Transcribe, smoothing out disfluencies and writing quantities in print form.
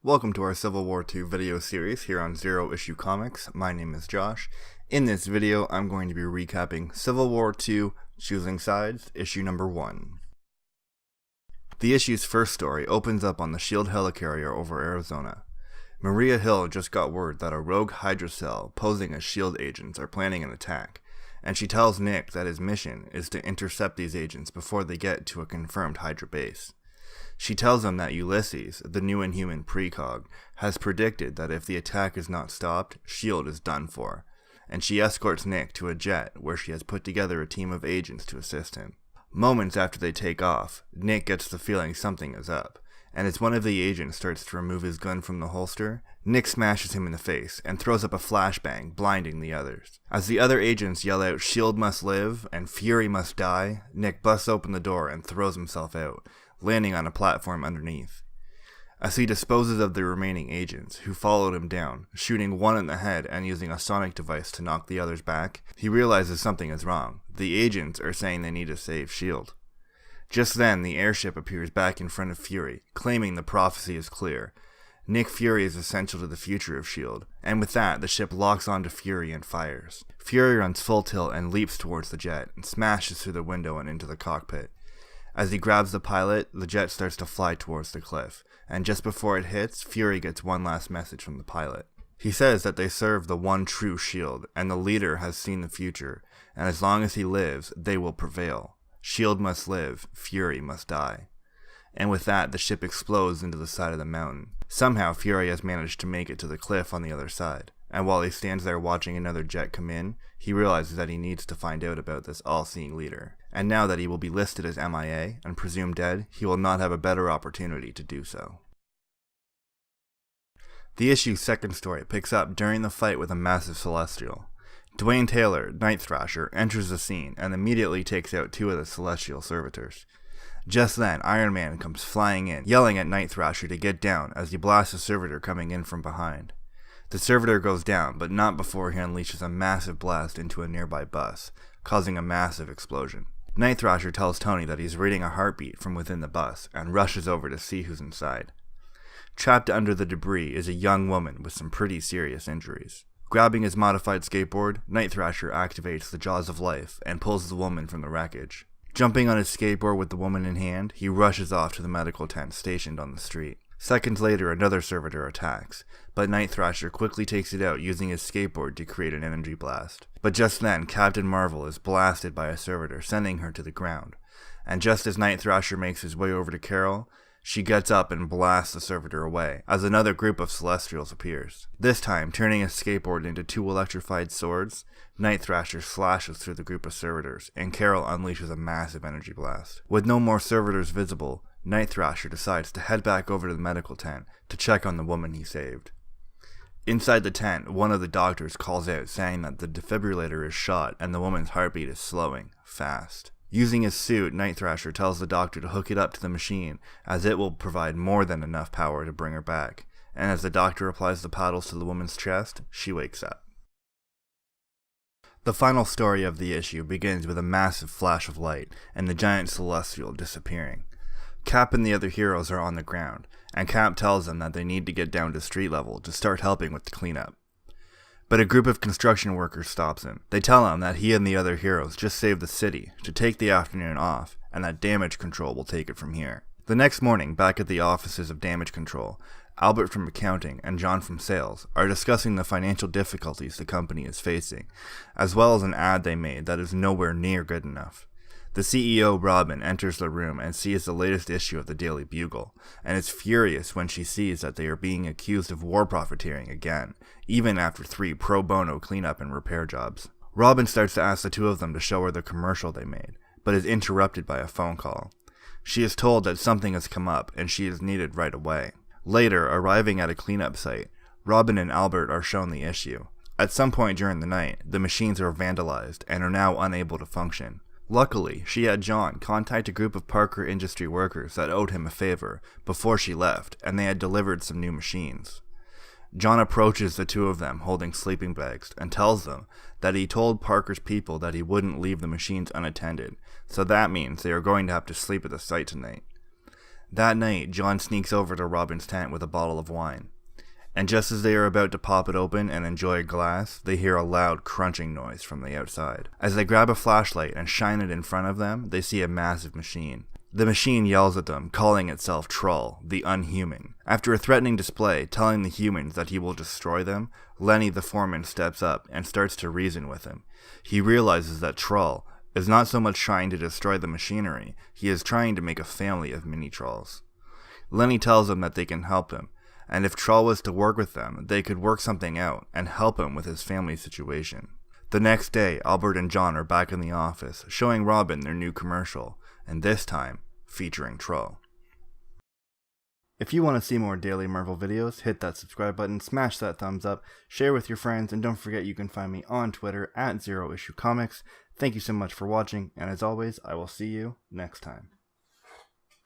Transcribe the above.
Welcome to our Civil War II video series here on Zero Issue Comics. My name is Josh. In this video, I'm going to be recapping Civil War II Choosing Sides, issue number 1. The issue's first story opens up on the SHIELD helicarrier over Arizona. Maria Hill just got word that a rogue Hydra cell posing as SHIELD agents are planning an attack, and she tells Nick that his mission is to intercept these agents before they get to a confirmed Hydra base. She tells him that Ulysses, the new Inhuman precog, has predicted that if the attack is not stopped, SHIELD is done for, and she escorts Nick to a jet where she has put together a team of agents to assist him. Moments after they take off, Nick gets the feeling something is up, and as one of the agents starts to remove his gun from the holster, Nick smashes him in the face and throws up a flashbang, blinding the others. As the other agents yell out "SHIELD must live" and "Fury must die," Nick busts open the door and throws himself out, landing on a platform underneath. As he disposes of the remaining agents, who followed him down, shooting one in the head and using a sonic device to knock the others back, he realizes something is wrong. The agents are saying they need to save SHIELD. Just then, the airship appears back in front of Fury, claiming the prophecy is clear. Nick Fury is essential to the future of SHIELD, and with that, the ship locks onto Fury and fires. Fury runs full tilt and leaps towards the jet, and smashes through the window and into the cockpit. As he grabs the pilot, the jet starts to fly towards the cliff, and just before it hits, Fury gets one last message from the pilot. He says that they serve the one true SHIELD, and the leader has seen the future, and as long as he lives, they will prevail. SHIELD must live, Fury must die. And with that, the ship explodes into the side of the mountain. Somehow, Fury has managed to make it to the cliff on the other side, and while he stands there watching another jet come in, he realizes that he needs to find out about this all-seeing leader. And now that he will be listed as MIA and presumed dead, he will not have a better opportunity to do so. The issue's second story picks up during the fight with a massive Celestial. Dwayne Taylor, Night Thrasher, enters the scene and immediately takes out two of the Celestial servitors. Just then, Iron Man comes flying in, yelling at Night Thrasher to get down as he blasts a servitor coming in from behind. The servitor goes down, but not before he unleashes a massive blast into a nearby bus, causing a massive explosion. Night Thrasher tells Tony that he's reading a heartbeat from within the bus, and rushes over to see who's inside. Trapped under the debris is a young woman with some pretty serious injuries. Grabbing his modified skateboard, Night Thrasher activates the Jaws of Life and pulls the woman from the wreckage. Jumping on his skateboard with the woman in hand, he rushes off to the medical tent stationed on the street. Seconds later, another servitor attacks, but Night Thrasher quickly takes it out using his skateboard to create an energy blast. But just then, Captain Marvel is blasted by a servitor, sending her to the ground. And just as Night Thrasher makes his way over to Carol, she gets up and blasts the servitor away, as another group of Celestials appears. This time, turning his skateboard into two electrified swords, Night Thrasher slashes through the group of servitors, and Carol unleashes a massive energy blast. With no more servitors visible, Night Thrasher decides to head back over to the medical tent to check on the woman he saved. Inside the tent, one of the doctors calls out saying that the defibrillator is shot and the woman's heartbeat is slowing, fast. Using his suit, Night Thrasher tells the doctor to hook it up to the machine, as it will provide more than enough power to bring her back, and as the doctor applies the paddles to the woman's chest, she wakes up. The final story of the issue begins with a massive flash of light and the giant Celestial disappearing. Cap and the other heroes are on the ground, and Cap tells them that they need to get down to street level to start helping with the cleanup. But a group of construction workers stops him. They tell him that he and the other heroes just saved the city, to take the afternoon off, and that Damage Control will take it from here. The next morning, back at the offices of Damage Control, Albert from accounting and John from sales are discussing the financial difficulties the company is facing, as well as an ad they made that is nowhere near good enough. The CEO, Robin, enters the room and sees the latest issue of the Daily Bugle, and is furious when she sees that they are being accused of war profiteering again, even after 3 pro bono cleanup and repair jobs. Robin starts to ask the two of them to show her the commercial they made, but is interrupted by a phone call. She is told that something has come up and she is needed right away. Later, arriving at a cleanup site, Robin and Albert are shown the issue. At some point during the night, the machines are vandalized and are now unable to function. Luckily, she had John contact a group of Parker Industry workers that owed him a favor before she left, and they had delivered some new machines. John approaches the two of them holding sleeping bags and tells them that he told Parker's people that he wouldn't leave the machines unattended, so that means they are going to have to sleep at the site tonight. That night, John sneaks over to Robin's tent with a bottle of wine. And just as they are about to pop it open and enjoy a glass, they hear a loud crunching noise from the outside. As they grab a flashlight and shine it in front of them, they see a massive machine. The machine yells at them, calling itself Trull, the Unhuman. After a threatening display telling the humans that he will destroy them, Lenny the foreman steps up and starts to reason with him. He realizes that Trull is not so much trying to destroy the machinery, he is trying to make a family of mini-trolls. Lenny tells them that they can help him, and if Trull was to work with them, they could work something out and help him with his family situation. The next day, Albert and John are back in the office, showing Robin their new commercial, and this time, featuring Trull. If you want to see more daily Marvel videos, hit that subscribe button, smash that thumbs up, share with your friends, and don't forget you can find me on Twitter at ZeroIssueComics. Thank you so much for watching, and as always, I will see you next time.